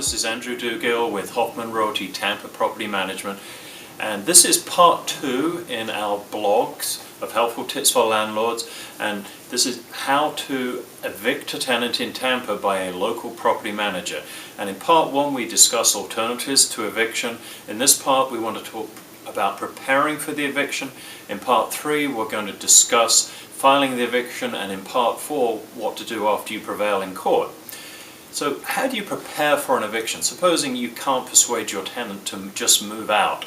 This is Andrew Dugill with Hoffman Realty Tampa Property Management, and this is part 2 in our blogs of helpful tips for landlords, and this is how to evict a tenant in Tampa by a local property manager. And in part 1 we discuss alternatives to eviction. In this part we want to talk about preparing for the eviction. In part 3 we're going to discuss filing the eviction, and in part 4 what to do after you prevail in court. So how do you prepare for an eviction? Supposing you can't persuade your tenant to just move out.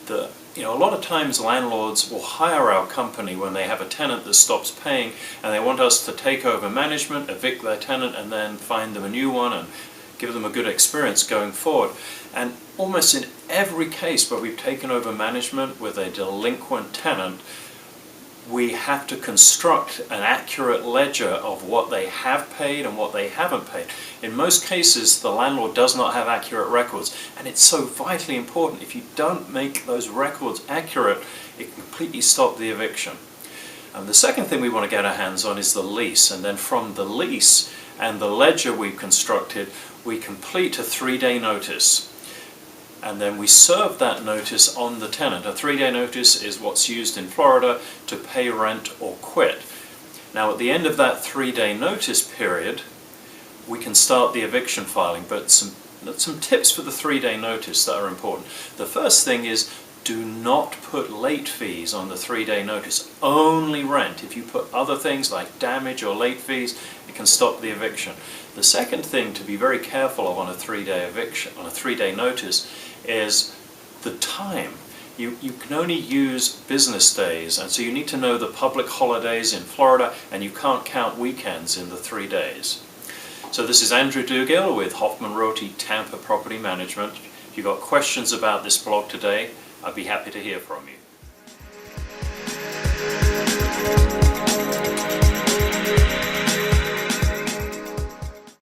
A lot of times landlords will hire our company when they have a tenant that stops paying and they want us to take over management, evict their tenant, and then find them a new one and give them a good experience going forward. And almost in every case where we've taken over management with a delinquent tenant, we have to construct an accurate ledger of what they have paid and what they haven't paid. In most cases, the landlord does not have accurate records, and it's so vitally important. If you don't make those records accurate, it can completely stop the eviction. And the second thing we want to get our hands on is the lease, and then from the lease and the ledger we've constructed, we complete a 3-day notice. And then we serve that notice on the tenant. A 3-day notice is what's used in Florida to pay rent or quit. Now at the end of that 3-day notice period, we can start the eviction filing, but some tips for the 3-day notice that are important. The first thing is, do not put late fees on the 3-day notice, only rent. If you put other things like damage or late fees, it can stop the eviction. The second thing to be very careful of on a 3-day eviction, on a 3-day notice, is the time. You can only use business days, and so you need to know the public holidays in Florida, and you can't count weekends in the 3 days. So this is Andrew Dugill with Hoffman Realty Tampa Property Management. If you've got questions about this blog today, I'd be happy to hear from you.